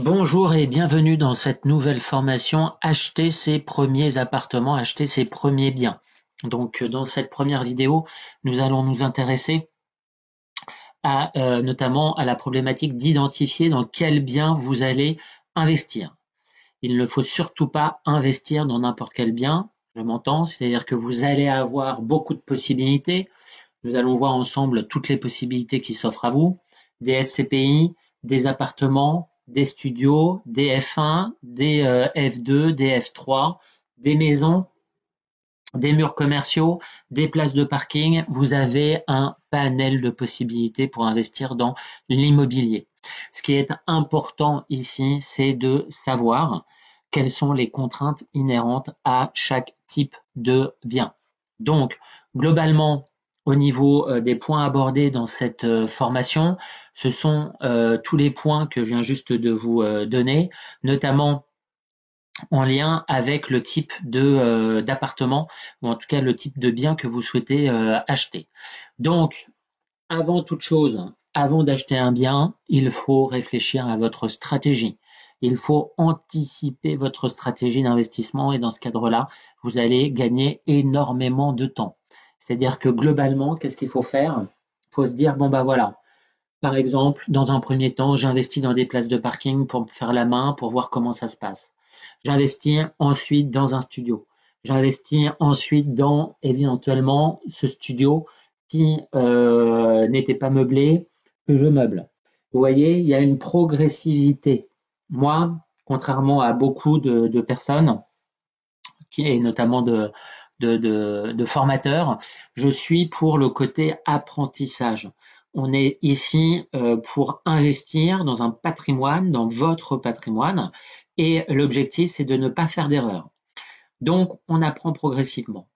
Bonjour et bienvenue dans cette nouvelle formation Acheter ses premiers appartements, acheter ses premiers biens. Donc dans cette première vidéo, nous allons nous intéresser à notamment à la problématique d'identifier dans quel bien vous allez investir. Il ne faut surtout pas investir dans n'importe quel bien, je m'entends, c'est-à-dire que vous allez avoir beaucoup de possibilités. Nous allons voir ensemble toutes les possibilités qui s'offrent à vous, des SCPI, des appartements, des studios, des F1, des F2, des F3, des maisons, des murs commerciaux, des places de parking. Vous avez un panel de possibilités pour investir dans l'immobilier. Ce qui est important ici, c'est de savoir quelles sont les contraintes inhérentes à chaque type de bien. Donc, globalement, au niveau des points abordés dans cette formation, ce sont tous les points que je viens juste de vous donner, notamment en lien avec le type d'appartement ou en tout cas le type de bien que vous souhaitez acheter. Donc, avant toute chose, avant d'acheter un bien, il faut réfléchir à votre stratégie. Il faut anticiper votre stratégie d'investissement et dans ce cadre-là, vous allez gagner énormément de temps. C'est-à-dire que globalement, qu'est-ce qu'il faut faire? Il faut se dire, bon bah voilà, par exemple, dans un premier temps, j'investis dans des places de parking pour me faire la main, pour voir comment ça se passe. J'investis ensuite dans un studio. J'investis ensuite dans éventuellement ce studio qui n'était pas meublé, que je meuble. Vous voyez, il y a une progressivité. Moi, contrairement à beaucoup de personnes, et notamment de formateurs, je suis pour le côté apprentissage. On est ici pour investir dans un patrimoine, dans votre patrimoine, et l'objectif, c'est de ne pas faire d'erreur. Donc, on apprend progressivement.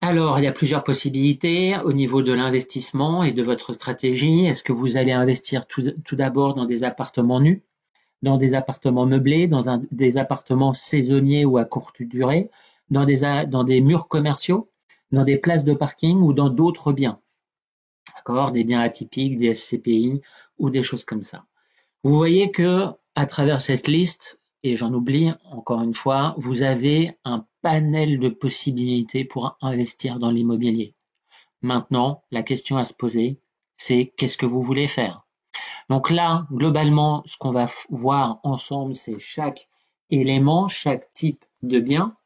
Alors, il y a plusieurs possibilités au niveau de l'investissement et de votre stratégie. Est-ce que vous allez investir tout d'abord dans des appartements nus, dans des appartements meublés, dans des appartements saisonniers ou à courte durée, dans des murs commerciaux, dans des places de parking ou dans d'autres biens? D'accord, des biens atypiques, des SCPI ou des choses comme ça. Vous voyez que à travers cette liste, et j'en oublie encore une fois, vous avez un panel de possibilités pour investir dans l'immobilier. Maintenant, la question à se poser, c'est qu'est-ce que vous voulez faire? Donc là, globalement, ce qu'on va voir ensemble, c'est chaque élément, chaque type de bien.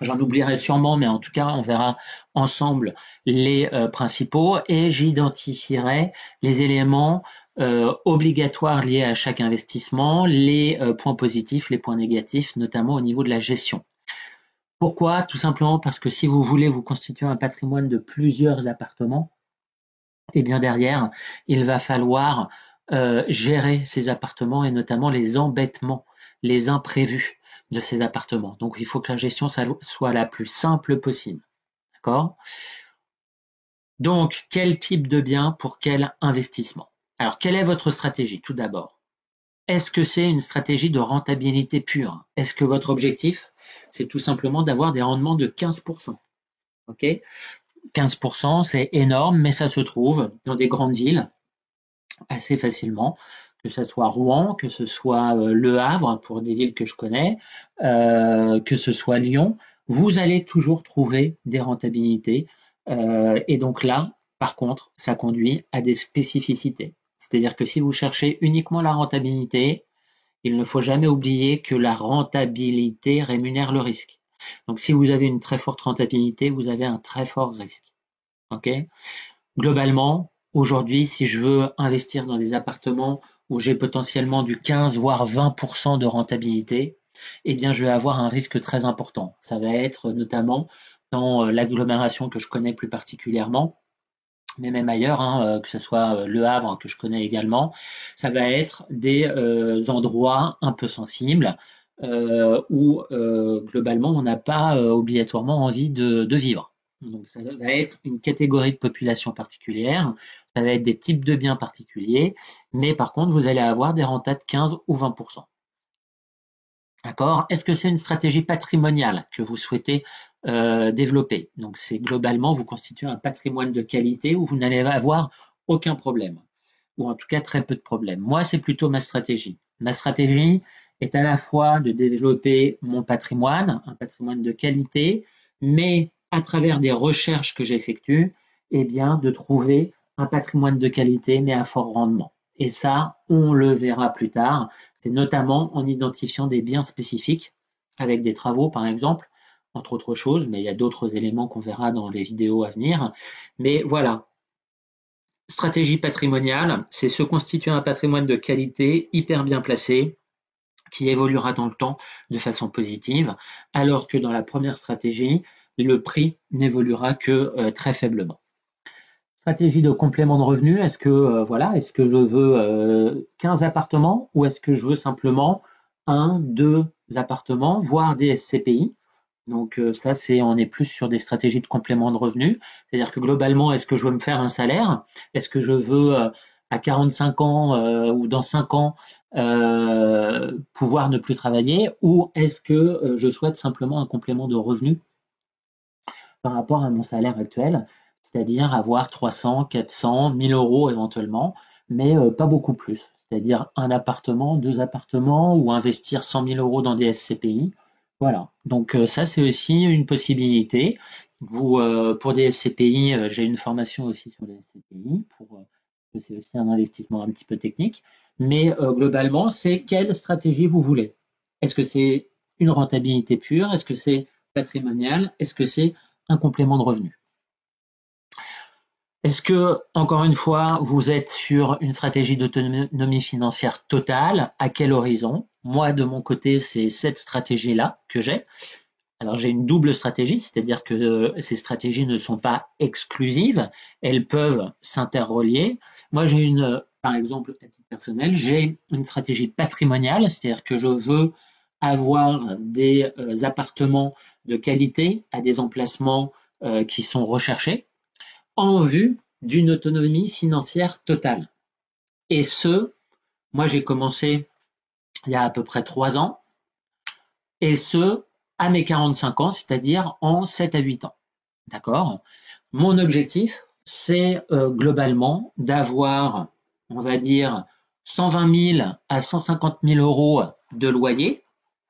J'en oublierai sûrement, mais en tout cas, on verra ensemble les principaux et j'identifierai les éléments obligatoires liés à chaque investissement, les points positifs, les points négatifs, notamment au niveau de la gestion. Pourquoi? Tout simplement parce que si vous voulez vous constituer un patrimoine de plusieurs appartements, et bien derrière, il va falloir gérer ces appartements et notamment les embêtements, les imprévus de ces appartements. Donc il faut que la gestion soit la plus simple possible. D'accord? Donc, quel type de bien pour quel investissement? Alors, quelle est votre stratégie tout d'abord? Est-ce que c'est une stratégie de rentabilité pure? Est-ce que votre objectif, c'est tout simplement d'avoir des rendements de 15%? Ok? 15%, c'est énorme, mais ça se trouve dans des grandes villes assez facilement, que ce soit Rouen, que ce soit Le Havre, pour des villes que je connais, que ce soit Lyon, vous allez toujours trouver des rentabilités. Et donc là, par contre, ça conduit à des spécificités. C'est-à-dire que si vous cherchez uniquement la rentabilité, il ne faut jamais oublier que la rentabilité rémunère le risque. Donc si vous avez une très forte rentabilité, vous avez un très fort risque. Ok? Globalement, aujourd'hui, si je veux investir dans des appartements où j'ai potentiellement du 15 voire 20% de rentabilité, eh bien, je vais avoir un risque très important. Ça va être notamment dans l'agglomération que je connais plus particulièrement, mais même ailleurs, hein, que ce soit Le Havre, hein, que je connais également, ça va être des endroits un peu sensibles où globalement on n'a pas obligatoirement envie de vivre. Donc ça va être une catégorie de population particulière, ça va être des types de biens particuliers, mais par contre vous allez avoir des rentas de 15 ou 20%. D'accord? Est-ce que c'est une stratégie patrimoniale que vous souhaitez développer? Donc c'est globalement vous constituez un patrimoine de qualité où vous n'allez avoir aucun problème. ou en tout cas très peu de problèmes. Moi, c'est plutôt ma stratégie. Ma stratégie est à la fois de développer mon patrimoine, un patrimoine de qualité, mais à travers des recherches que j'effectue, eh bien, de trouver un patrimoine de qualité, mais à fort rendement. Et ça, on le verra plus tard. C'est notamment en identifiant des biens spécifiques, avec des travaux, par exemple, entre autres choses, mais il y a d'autres éléments qu'on verra dans les vidéos à venir. Mais voilà, stratégie patrimoniale, c'est se constituer un patrimoine de qualité hyper bien placé, qui évoluera dans le temps de façon positive, alors que dans la première stratégie, le prix n'évoluera que très faiblement. Stratégie de complément de revenus, est-ce que voilà, est-ce que je veux 15 appartements ou est-ce que je veux simplement 1, 2 appartements, voire des SCPI? Donc ça, on est plus sur des stratégies de complément de revenus. C'est-à-dire que globalement, est-ce que je veux me faire un salaire? Est-ce que je veux à 45 ans ou dans 5 ans pouvoir ne plus travailler? Ou est-ce que je souhaite simplement un complément de revenus par rapport à mon salaire actuel? C'est-à-dire avoir 300, 400, 1000 euros éventuellement, mais pas beaucoup plus. C'est-à-dire un appartement, 2 appartements ou investir 100 000 euros dans des SCPI. Voilà, donc ça c'est aussi une possibilité. Pour des SCPI, j'ai une formation aussi sur les SCPI, c'est aussi un investissement un petit peu technique. Mais globalement, c'est quelle stratégie vous voulez. Est-ce que c'est une rentabilité pure? Est-ce que c'est patrimonial? Est-ce que c'est un complément de revenu? Est-ce que, encore une fois, vous êtes sur une stratégie d'autonomie financière totale? À quel horizon? Moi, de mon côté, c'est cette stratégie-là que j'ai. Alors, j'ai une double stratégie, c'est-à-dire que ces stratégies ne sont pas exclusives, elles peuvent s'interrelier. Moi, par exemple, à titre personnel, j'ai une stratégie patrimoniale, c'est-à-dire que je veux avoir des appartements de qualité à des emplacements qui sont recherchés en vue d'une autonomie financière totale. Et moi j'ai commencé il y a à peu près 3 ans, et à mes 45 ans, c'est-à-dire en 7 à 8 ans. D'accord? Mon objectif, c'est globalement d'avoir, on va dire, 120 000 à 150 000 euros de loyer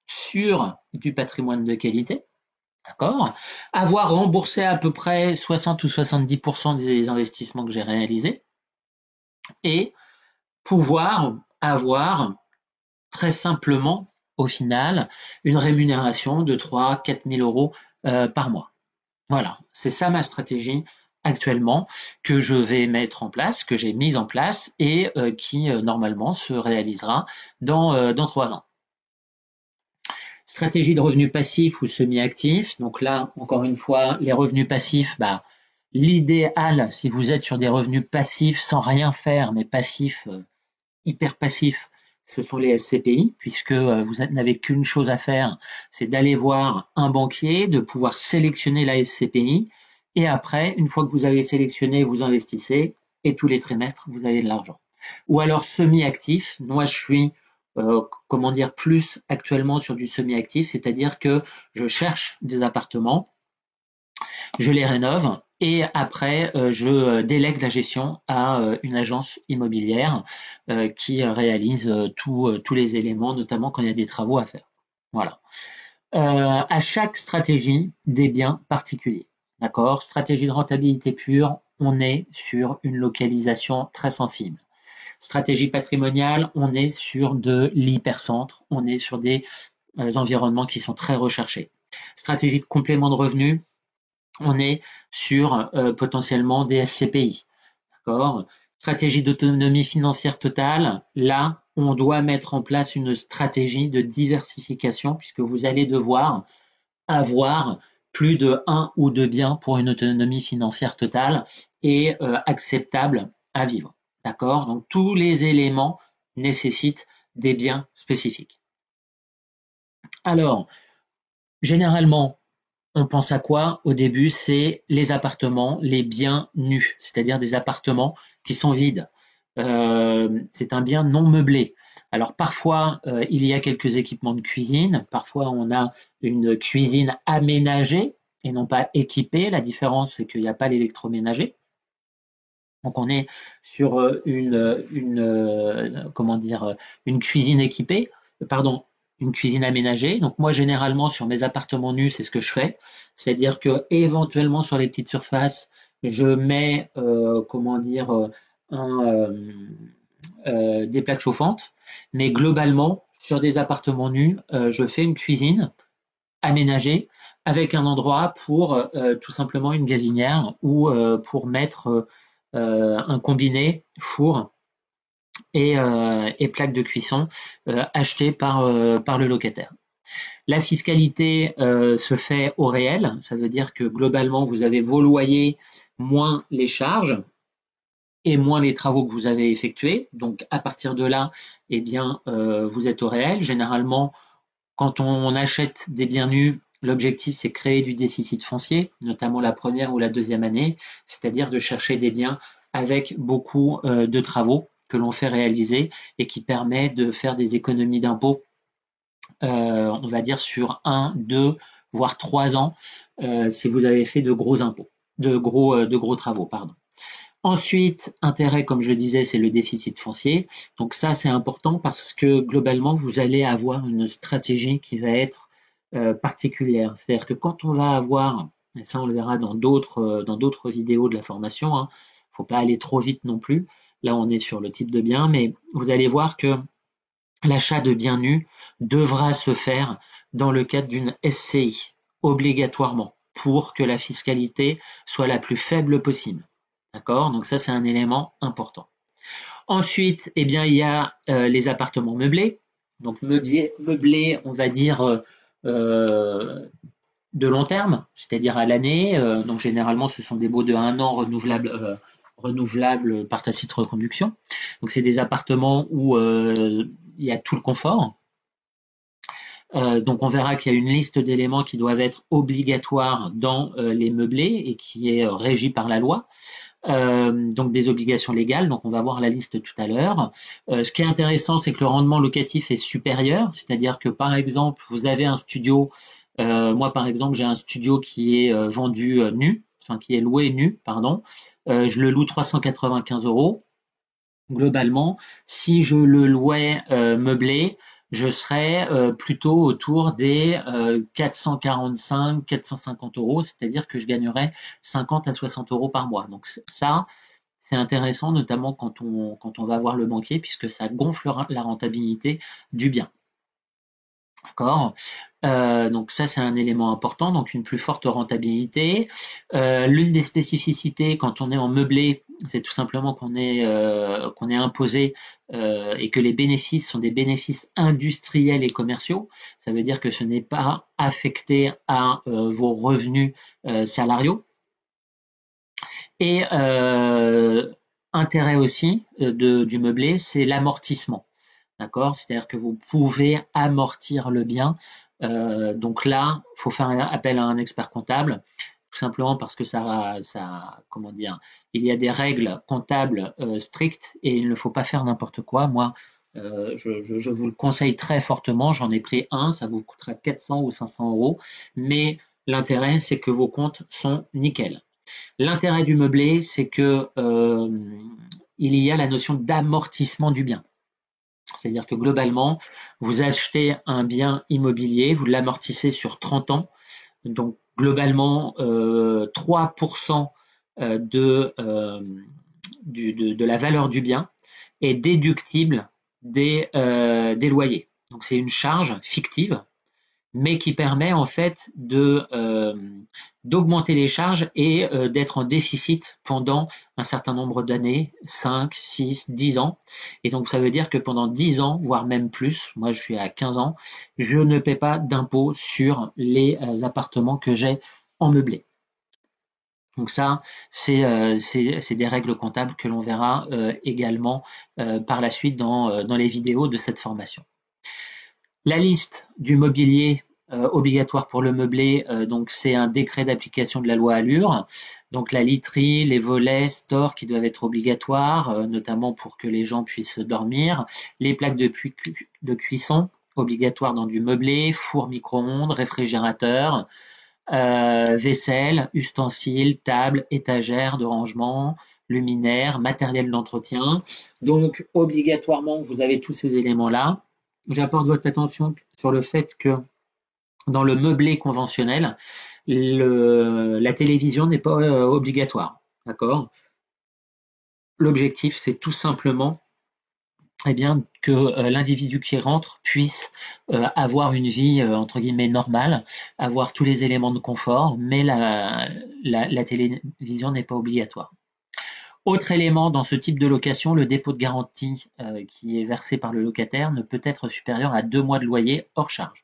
sur du patrimoine de qualité. D'accord? Avoir remboursé à peu près 60 ou 70% des investissements que j'ai réalisés et pouvoir avoir très simplement, au final, une rémunération de 3 000 à 4 000 euros par mois. Voilà, c'est ça ma stratégie actuellement que je vais mettre en place, que j'ai mise en place et qui normalement se réalisera dans 3 ans. Stratégie de revenus passifs ou semi-actifs. Donc là, encore une fois, les revenus passifs, l'idéal, si vous êtes sur des revenus passifs sans rien faire, mais passifs, hyper passifs, ce sont les SCPI, puisque vous n'avez qu'une chose à faire, c'est d'aller voir un banquier, de pouvoir sélectionner la SCPI, et après, une fois que vous avez sélectionné, vous investissez, et tous les trimestres, vous avez de l'argent. Ou alors semi-actif, moi je suis comment dire, plus actuellement sur du semi-actif, c'est-à-dire que je cherche des appartements, je les rénove et après je délègue la gestion à une agence immobilière qui réalise tous les éléments, notamment quand il y a des travaux à faire. Voilà. À chaque stratégie, des biens particuliers. D'accord? Stratégie de rentabilité pure, on est sur une localisation très sensible. Stratégie patrimoniale, on est sur de l'hypercentre, on est sur des environnements qui sont très recherchés. Stratégie de complément de revenus, on est sur potentiellement des SCPI. D'accord? Stratégie d'autonomie financière totale, là, on doit mettre en place une stratégie de diversification puisque vous allez devoir avoir plus de 1 ou 2 biens pour une autonomie financière totale et acceptable à vivre. D'accord? Donc tous les éléments nécessitent des biens spécifiques. Alors, généralement, on pense à quoi au début? C'est les appartements, les biens nus, c'est-à-dire des appartements qui sont vides. C'est un bien non meublé. Alors parfois, il y a quelques équipements de cuisine, parfois on a une cuisine aménagée et non pas équipée. La différence, c'est qu'il n'y a pas l'électroménager. Donc on est sur comment dire, une cuisine équipée, pardon, une cuisine aménagée. Donc moi généralement sur mes appartements nus, c'est ce que je fais, c'est-à-dire que éventuellement sur les petites surfaces, je mets comment dire des plaques chauffantes, mais globalement sur des appartements nus, je fais une cuisine aménagée avec un endroit pour tout simplement une gazinière ou pour mettre un combiné four et plaque de cuisson acheté par le locataire. La fiscalité se fait au réel, ça veut dire que globalement vous avez vos loyers moins les charges et moins les travaux que vous avez effectués. Donc à partir de là, eh bien, vous êtes au réel. Généralement, quand on achète des biens nus, l'objectif c'est créer du déficit foncier, notamment la première ou la deuxième année, c'est-à-dire de chercher des biens avec beaucoup de travaux que l'on fait réaliser et qui permet de faire des économies d'impôts, on va dire sur 1, 2, voire 3 ans, si vous avez fait de gros impôts, de gros travaux, pardon. Ensuite, intérêt, comme je disais, c'est le déficit foncier. Donc ça, c'est important parce que globalement, vous allez avoir une stratégie qui va être particulière. C'est-à-dire que quand on va avoir, et ça on le verra dans d'autres vidéos de la formation, hein, faut pas aller trop vite non plus. Là, on est sur le type de bien, mais vous allez voir que l'achat de biens nus devra se faire dans le cadre d'une SCI, obligatoirement, pour que la fiscalité soit la plus faible possible. D'accord? Donc ça, c'est un élément important. Ensuite, eh bien, il y a les appartements meublés. Donc meublés, on va dire, de long terme, c'est-à-dire à l'année. Donc généralement, ce sont des baux de 1 an renouvelables par tacite reconduction. Donc c'est des appartements où il y a tout le confort. Donc on verra qu'il y a une liste d'éléments qui doivent être obligatoires dans les meublés et qui est régie par la loi. Donc des obligations légales, donc on va voir la liste tout à l'heure. Ce qui est intéressant, c'est que le rendement locatif est supérieur, c'est-à-dire que par exemple, vous avez un studio, moi par exemple, j'ai un studio qui est vendu nu, enfin qui est loué nu, pardon. Je le loue 395 euros. Globalement, si je le louais meublé, je serais plutôt autour des 445, 450 euros, c'est-à-dire que je gagnerais 50 à 60 euros par mois. Donc ça, c'est intéressant, notamment quand on va voir le banquier, puisque ça gonfle la rentabilité du bien. D'accord. Donc ça, c'est un élément important, donc une plus forte rentabilité. L'une des spécificités quand on est en meublé, c'est tout simplement qu'on est imposé et que les bénéfices sont des bénéfices industriels et commerciaux. Ça veut dire que ce n'est pas affecté à vos revenus salariaux. Et intérêt aussi du meublé, c'est l'amortissement. D'accord? C'est-à-dire que vous pouvez amortir le bien. Donc là, il faut faire appel à un expert comptable, tout simplement parce que comment dire, il y a des règles comptables strictes et il ne faut pas faire n'importe quoi. Moi, je vous le conseille très fortement. J'en ai pris un, ça vous coûtera 400 ou 500 euros, mais l'intérêt, c'est que vos comptes sont nickel. L'intérêt du meublé, c'est que il y a la notion d'amortissement du bien. C'est-à-dire que globalement, vous achetez un bien immobilier, vous l'amortissez sur 30 ans. Donc globalement, 3% de la valeur du bien est déductible des loyers. Donc c'est une charge fictive mais qui permet en fait d'augmenter les charges et d'être en déficit pendant un certain nombre d'années, 5, 6, 10 ans. Et donc ça veut dire que pendant 10 ans, voire même plus, moi je suis à 15 ans, je ne paie pas d'impôt sur les appartements que j'ai en meublé. Donc ça, c'est des règles comptables que l'on verra également par la suite dans les vidéos de cette formation. La liste du mobilier obligatoire pour le meublé, donc c'est un décret d'application de la loi Allure. Donc la literie, les volets, stores qui doivent être obligatoires, notamment pour que les gens puissent dormir. Les plaques de cuisson obligatoires dans du meublé, four micro-ondes, réfrigérateur. vaisselle, ustensiles, tables, étagères de rangement, luminaires, matériel d'entretien. Donc, obligatoirement, vous avez tous ces éléments-là. J'apporte votre attention sur le fait que dans le meublé conventionnel, la télévision n'est pas obligatoire. D'accord? L'objectif, c'est tout simplement eh bien, que l'individu qui rentre puisse avoir une vie entre guillemets normale, avoir tous les éléments de confort, mais la télévision n'est pas obligatoire. Autre élément dans ce type de location, le dépôt de garantie qui est versé par le locataire ne peut être supérieur à 2 mois de loyer hors charge.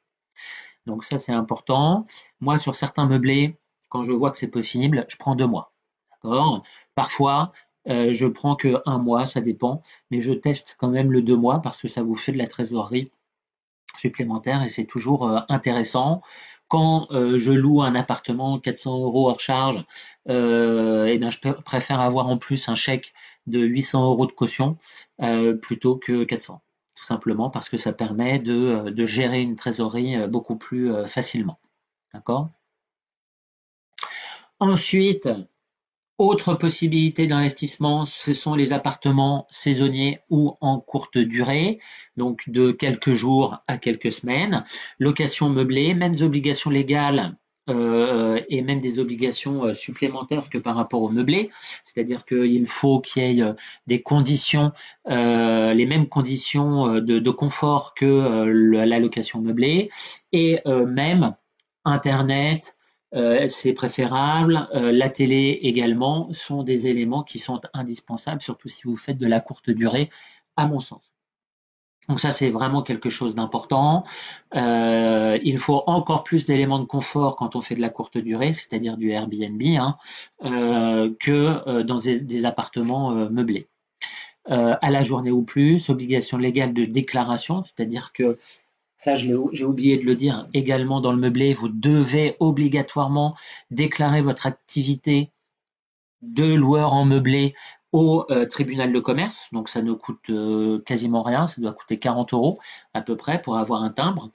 Donc ça, c'est important. Moi, sur certains meublés, quand je vois que c'est possible, je prends 2 mois. D'accord? Parfois, je prends que 1 mois, ça dépend, mais je teste quand même le 2 mois parce que ça vous fait de la trésorerie supplémentaire et c'est toujours intéressant. Quand je loue un appartement 400 euros hors charge, eh bien, je préfère avoir en plus un chèque de 800 euros de caution plutôt que 400. Tout simplement parce que ça permet de gérer une trésorerie beaucoup plus facilement. D'accord? Ensuite, autre possibilité d'investissement, ce sont les appartements saisonniers ou en courte durée, donc de quelques jours à quelques semaines. Location meublée, mêmes obligations légales et même des obligations supplémentaires que par rapport au meublé, c'est-à-dire qu'il faut qu'il y ait des conditions, les mêmes conditions de confort que la location meublée, et même Internet, c'est préférable. La télé également sont des éléments qui sont indispensables, surtout si vous faites de la courte durée, à mon sens. Donc ça, c'est vraiment quelque chose d'important. Il faut encore plus d'éléments de confort quand on fait de la courte durée, c'est-à-dire du Airbnb, hein, que dans des appartements meublés. À la journée ou plus, obligation légale de déclaration, c'est-à-dire que ça, j'ai oublié de le dire également dans le meublé, vous devez obligatoirement déclarer votre activité de loueur en meublé au tribunal de commerce. Donc ça ne coûte quasiment rien, ça doit coûter 40 euros à peu près pour avoir un timbre.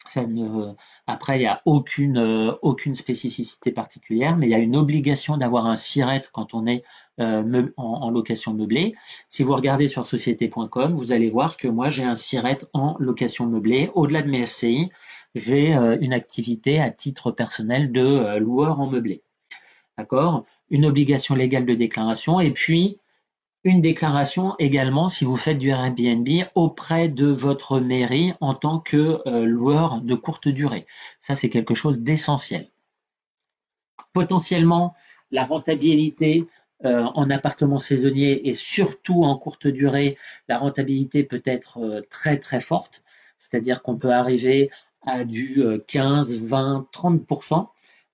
Ça ne... Après, il n'y a aucune spécificité particulière, mais il y a une obligation d'avoir un SIRET quand on est en location meublée. Si vous regardez sur société.com, vous allez voir que moi, j'ai un SIRET en location meublée. Au-delà de mes SCI, j'ai une activité à titre personnel de loueur en meublé. D'accord? Une obligation légale de déclaration et puis une déclaration également si vous faites du Airbnb auprès de votre mairie en tant que loueur de courte durée. Ça, c'est quelque chose d'essentiel. Potentiellement, la rentabilité en appartement saisonnier et surtout en courte durée, la rentabilité peut être très très forte, c'est-à-dire qu'on peut arriver à du 15, 20, 30%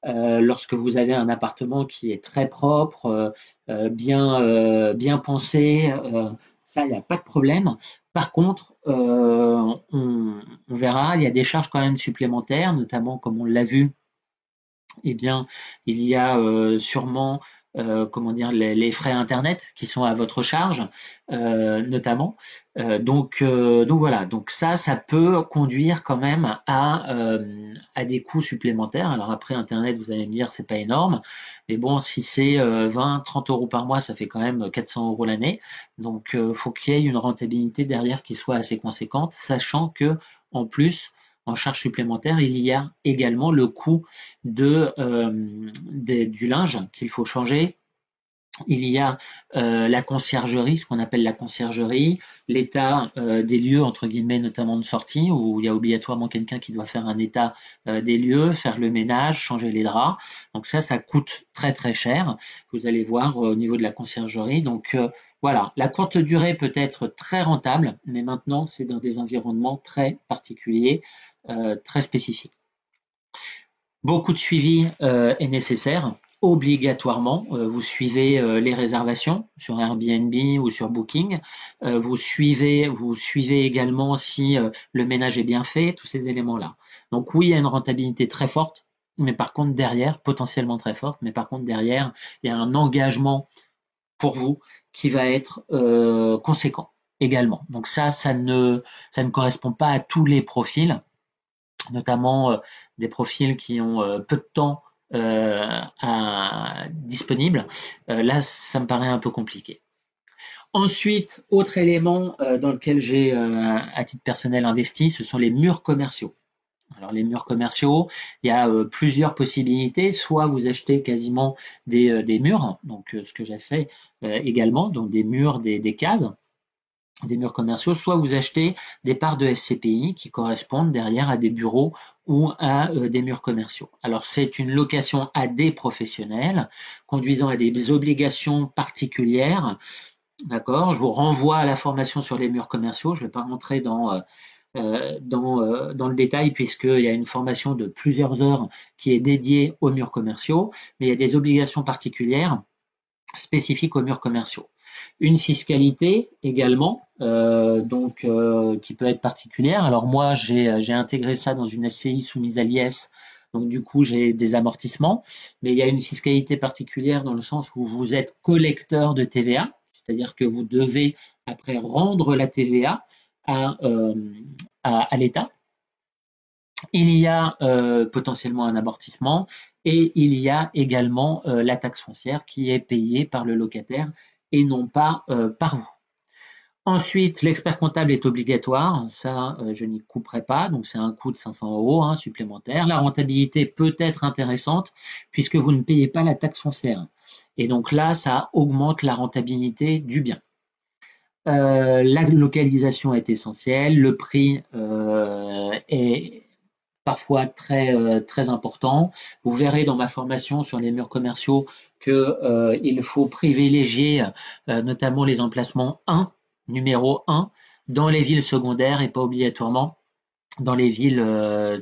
lorsque vous avez un appartement qui est très propre, bien pensé, ça, il n'y a pas de problème. Par contre, on verra, il y a des charges quand même supplémentaires, notamment comme on l'a vu eh bien, il y a sûrement comment dire les frais internet qui sont à votre charge, notamment. Donc voilà. Donc ça peut conduire quand même à des coûts supplémentaires. Alors après internet, vous allez me dire c'est pas énorme, mais bon si c'est 20, 30 euros par mois, ça fait quand même 400 euros l'année. Donc faut qu'il y ait une rentabilité derrière qui soit assez conséquente, sachant que en plus en charge supplémentaire, il y a également le coût du linge qu'il faut changer. Il y a la conciergerie, ce qu'on appelle la conciergerie, l'état des lieux, entre guillemets, notamment de sortie, où il y a obligatoirement quelqu'un qui doit faire un état des lieux, faire le ménage, changer les draps. Donc ça coûte très très cher. Vous allez voir au niveau de la conciergerie. Donc voilà, la courte durée peut être très rentable, mais maintenant c'est dans des environnements très particuliers, très spécifiques. Beaucoup de suivi est nécessaire. Obligatoirement, vous suivez les réservations sur Airbnb ou sur Booking. Vous suivez également si le ménage est bien fait, tous ces éléments-là. Donc oui, il y a une rentabilité très forte, mais par contre derrière, potentiellement très forte, mais par contre derrière, il y a un engagement pour vous qui va être conséquent également. Donc ça ne correspond pas à tous les profils. notamment des profils qui ont peu de temps disponible. Là, ça me paraît un peu compliqué. Ensuite, autre élément dans lequel j'ai, à titre personnel, investi, ce sont les murs commerciaux. Alors les murs commerciaux, il y a plusieurs possibilités. Soit vous achetez quasiment des murs, donc ce que j'ai fait également, donc des murs, des cases, des murs commerciaux, soit vous achetez des parts de SCPI qui correspondent derrière à des bureaux ou à des murs commerciaux. Alors c'est une location à des professionnels conduisant à des obligations particulières. D'accord, je vous renvoie à la formation sur les murs commerciaux. Je ne vais pas rentrer dans le détail puisqu'il y a une formation de plusieurs heures qui est dédiée aux murs commerciaux, mais il y a des obligations particulières spécifiques aux murs commerciaux. Une fiscalité également, qui peut être particulière. Alors moi, j'ai intégré ça dans une SCI soumise à l'IS, donc du coup j'ai des amortissements, mais il y a une fiscalité particulière dans le sens où vous êtes collecteur de TVA, c'est-à-dire que vous devez après rendre la TVA à, l'État. Il y a potentiellement un amortissement et il y a également la taxe foncière qui est payée par le locataire et non pas par vous. Ensuite, l'expert comptable est obligatoire, ça je n'y couperai pas, donc c'est un coût de 500 € supplémentaire. La rentabilité peut être intéressante puisque vous ne payez pas la taxe foncière. Et donc là, ça augmente la rentabilité du bien. La localisation est essentielle, le prix est parfois très important. Vous verrez dans ma formation sur les murs commerciaux que il faut privilégier notamment les emplacements numéro 1 dans les villes secondaires et pas obligatoirement dans les villes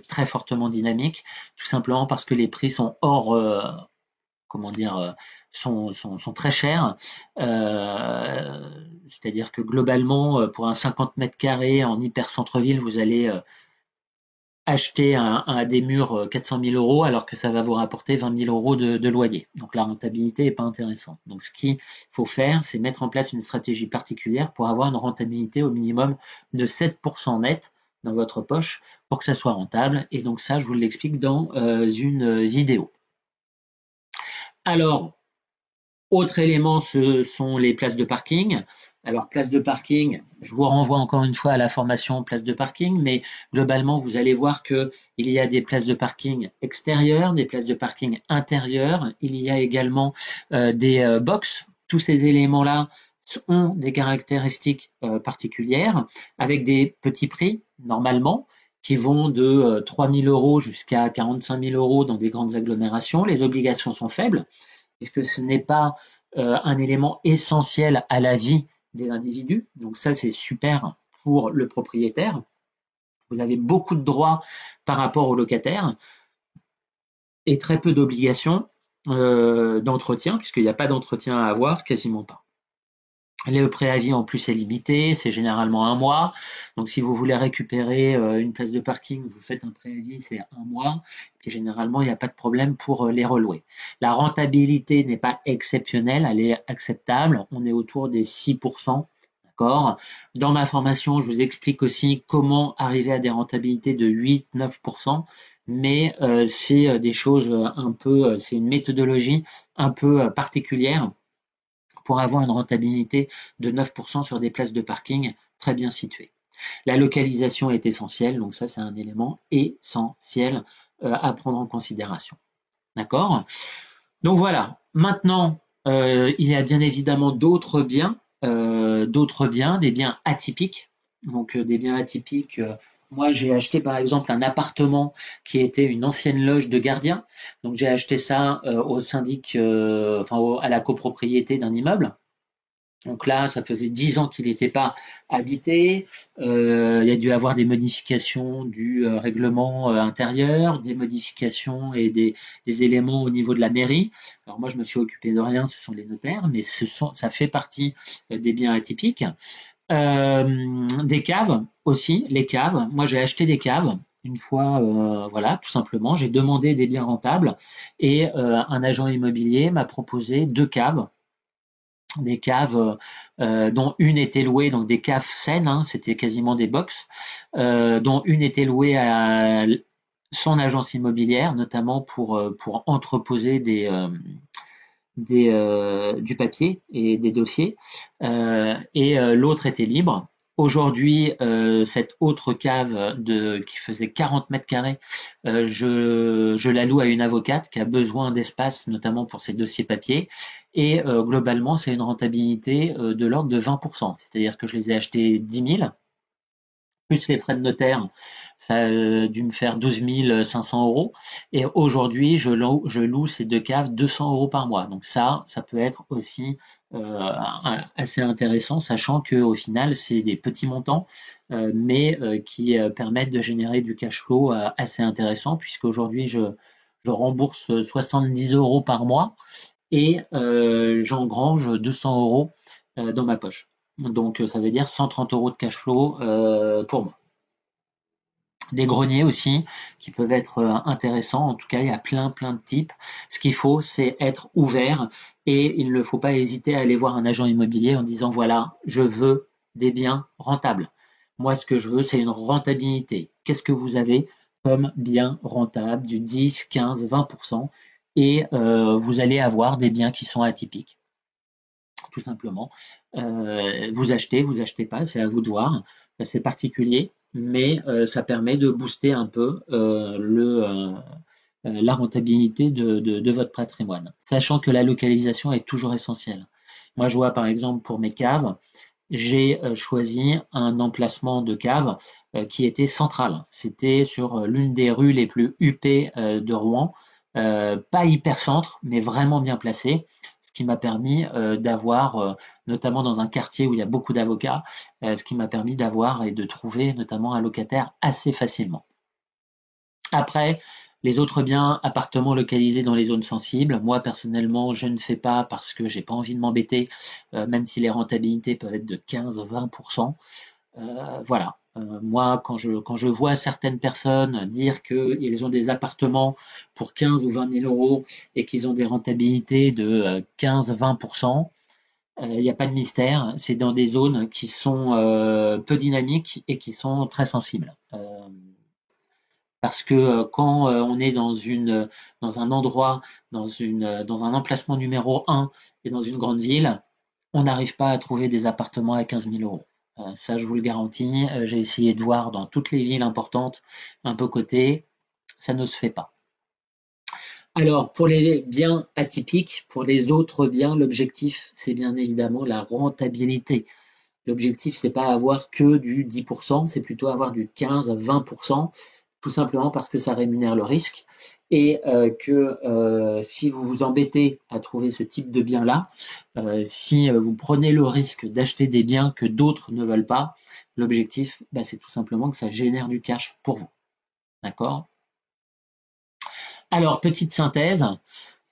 très fortement dynamiques, tout simplement parce que les prix sont sont très chers. C'est-à-dire que globalement, pour un 50 mètres carrés en hyper centre-ville, vous allez acheter des murs 400 000 € alors que ça va vous rapporter 20 000 € de loyer. Donc la rentabilité n'est pas intéressante. Donc ce qu'il faut faire, c'est mettre en place une stratégie particulière pour avoir une rentabilité au minimum de 7% net dans votre poche pour que ça soit rentable. Et donc ça, je vous l'explique dans une vidéo. Alors, autre élément, ce sont les places de parking. Alors, place de parking, je vous renvoie encore une fois à la formation place de parking, mais globalement, vous allez voir qu'il y a des places de parking extérieures, des places de parking intérieures, il y a également des box. Tous ces éléments-là ont des caractéristiques particulières, avec des petits prix, normalement, qui vont de 3 000 € jusqu'à 45 000 € dans des grandes agglomérations. Les obligations sont faibles, puisque ce n'est pas un élément essentiel à la vie des individus. Donc ça, c'est super pour le propriétaire. Vous avez beaucoup de droits par rapport au locataire et très peu d'obligations d'entretien, puisqu'il n'y a pas d'entretien à avoir, quasiment pas. Le préavis en plus est limité, c'est généralement 1 mois. Donc si vous voulez récupérer une place de parking, vous faites un préavis, c'est 1 mois. Et généralement, il n'y a pas de problème pour les relouer. La rentabilité n'est pas exceptionnelle, elle est acceptable. On est autour des 6%. D'accord. Dans ma formation, je vous explique aussi comment arriver à des rentabilités de 8-9%. Mais c'est des choses c'est une méthodologie un peu particulière pour avoir une rentabilité de 9% sur des places de parking très bien situées. La localisation est essentielle, donc ça c'est un élément essentiel à prendre en considération. D'accord? Donc voilà, maintenant il y a bien évidemment d'autres biens, des biens atypiques. Donc des biens atypiques, moi j'ai acheté par exemple un appartement qui était une ancienne loge de gardien. Donc j'ai acheté ça au syndic, à la copropriété d'un immeuble. Donc là, ça faisait 10 ans qu'il n'était pas habité. Il y a dû avoir des modifications du règlement intérieur, des modifications et des éléments au niveau de la mairie. Alors moi, je me suis occupé de rien, ce sont les notaires, mais ça fait partie des biens atypiques. Des caves aussi, les caves. Moi, j'ai acheté des caves. Une fois, voilà, tout simplement, j'ai demandé des biens rentables et un agent immobilier m'a proposé 2 caves, des caves dont une était louée, donc des caves saines, c'était quasiment des box, dont une était louée son agence immobilière, notamment pour entreposer du papier et des dossiers, l'autre était libre. Aujourd'hui, cette autre cave qui faisait 40 mètres carrés, je la loue à une avocate qui a besoin d'espace, notamment pour ses dossiers papier. Et globalement, c'est une rentabilité de l'ordre de 20%. C'est-à-dire que je les ai achetés 10 000, plus les frais de notaire, ça a dû me faire 12 500 euros. Et aujourd'hui, je loue ces deux caves 200 euros par mois. Donc ça peut être aussi assez intéressant, sachant que au final, c'est des petits montants, mais qui permettent de générer du cash flow assez intéressant, puisqu'aujourd'hui, je rembourse 70 euros par mois et j'engrange 200 euros dans ma poche. Donc ça veut dire 130 euros de cash flow pour moi. Des greniers aussi qui peuvent être intéressants. En tout cas, il y a plein de types. Ce qu'il faut, c'est être ouvert et il ne faut pas hésiter à aller voir un agent immobilier en disant voilà, je veux des biens rentables. Moi, ce que je veux, c'est une rentabilité. Qu'est-ce que vous avez comme bien rentable du 10, 15, 20%, et vous allez avoir des biens qui sont atypiques, tout simplement. Vous achetez pas, c'est à vous de voir. C'est particulier, mais ça permet de booster un peu la rentabilité de votre patrimoine, sachant que la localisation est toujours essentielle. Moi, je vois par exemple pour mes caves, j'ai choisi un emplacement de cave qui était central. C'était sur l'une des rues les plus huppées de Rouen, pas hyper centre, mais vraiment bien placé, ce qui m'a permis d'avoir, notamment dans un quartier où il y a beaucoup d'avocats, ce qui m'a permis d'avoir et de trouver notamment un locataire assez facilement. Après, les autres biens, appartements localisés dans les zones sensibles, moi personnellement, je ne fais pas parce que j'ai pas envie de m'embêter, même si les rentabilités peuvent être de 15-20%. Voilà. Moi, quand je vois certaines personnes dire qu'ils ont des appartements pour 15 ou 20 000 euros et qu'ils ont des rentabilités de 15-20%, il n'y a pas de mystère. C'est dans des zones qui sont peu dynamiques et qui sont très sensibles. Parce que quand on est dans un endroit, dans un emplacement numéro un et dans une grande ville, on n'arrive pas à trouver des appartements à 15 000 euros. Ça, je vous le garantis. J'ai essayé de voir dans toutes les villes importantes, un peu cotées, ça ne se fait pas. Alors, pour les biens atypiques, pour les autres biens, l'objectif, c'est bien évidemment la rentabilité. L'objectif, c'est pas avoir que du 10%, c'est plutôt avoir du 15 à 20%, tout simplement parce que ça rémunère le risque et que si vous vous embêtez à trouver ce type de bien-là, si vous prenez le risque d'acheter des biens que d'autres ne veulent pas, l'objectif, c'est tout simplement que ça génère du cash pour vous. D'accord? Alors, petite synthèse.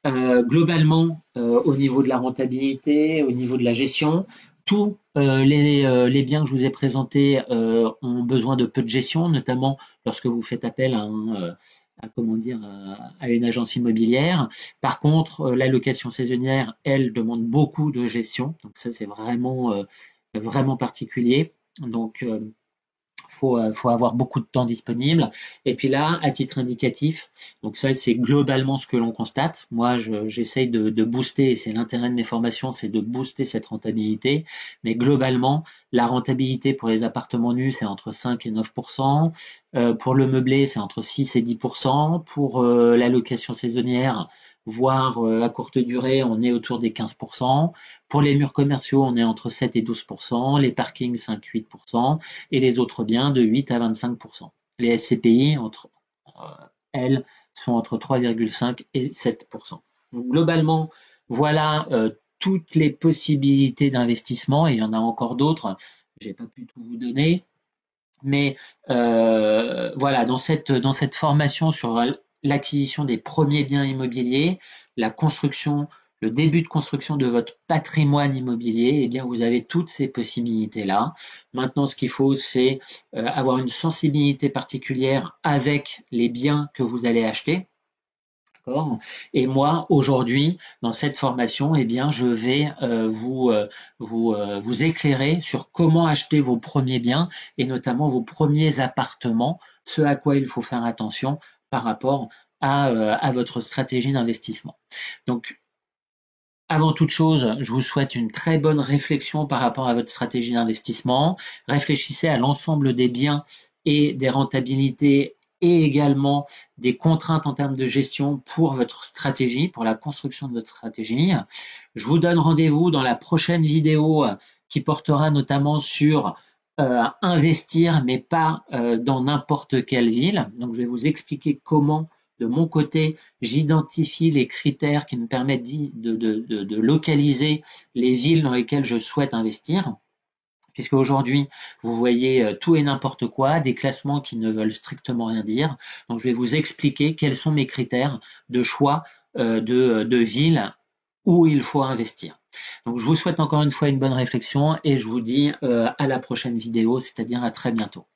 Globalement, au niveau de la rentabilité, au niveau de la gestion, tous les biens que je vous ai présentés ont besoin de peu de gestion, notamment lorsque vous faites appel à une agence immobilière. Par contre, la location saisonnière, elle, demande beaucoup de gestion. Donc ça, c'est vraiment particulier. Donc, faut avoir beaucoup de temps disponible. Et puis là, à titre indicatif, donc ça, c'est globalement ce que l'on constate. Moi, j'essaye de booster, et c'est l'intérêt de mes formations, c'est de booster cette rentabilité. Mais globalement, la rentabilité pour les appartements nus, c'est entre 5 et 9%. Pour le meublé, c'est entre 6 et 10%. Pour la location saisonnière, voire à courte durée, on est autour des 15%. Pour les murs commerciaux, on est entre 7 et 12%. Les parkings, 5-8%. Et les autres biens de 8 à 25%. Les SCPI, elles, sont entre 3,5 et 7%. Donc, globalement, voilà toutes les possibilités d'investissement, et il y en a encore d'autres, je n'ai pas pu tout vous donner, mais voilà, dans cette formation sur l'acquisition des premiers biens immobiliers, la construction, le début de construction de votre patrimoine immobilier, eh bien vous avez toutes ces possibilités-là. Maintenant, ce qu'il faut, c'est avoir une sensibilité particulière avec les biens que vous allez acheter. Et moi, aujourd'hui, dans cette formation, eh bien, je vais vous éclairer sur comment acheter vos premiers biens et notamment vos premiers appartements, ce à quoi il faut faire attention par rapport à votre stratégie d'investissement. Donc, avant toute chose, je vous souhaite une très bonne réflexion par rapport à votre stratégie d'investissement. Réfléchissez à l'ensemble des biens et des rentabilités et également des contraintes en termes de gestion pour votre stratégie, pour la construction de votre stratégie. Je vous donne rendez-vous dans la prochaine vidéo qui portera notamment sur investir, mais pas dans n'importe quelle ville. Donc, je vais vous expliquer comment, de mon côté, j'identifie les critères qui me permettent de localiser les villes dans lesquelles je souhaite investir. Puisque aujourd'hui, vous voyez tout et n'importe quoi, des classements qui ne veulent strictement rien dire. Donc, je vais vous expliquer quels sont mes critères de choix de villes où il faut investir. Donc, je vous souhaite encore une fois une bonne réflexion et je vous dis à la prochaine vidéo, c'est-à-dire à très bientôt.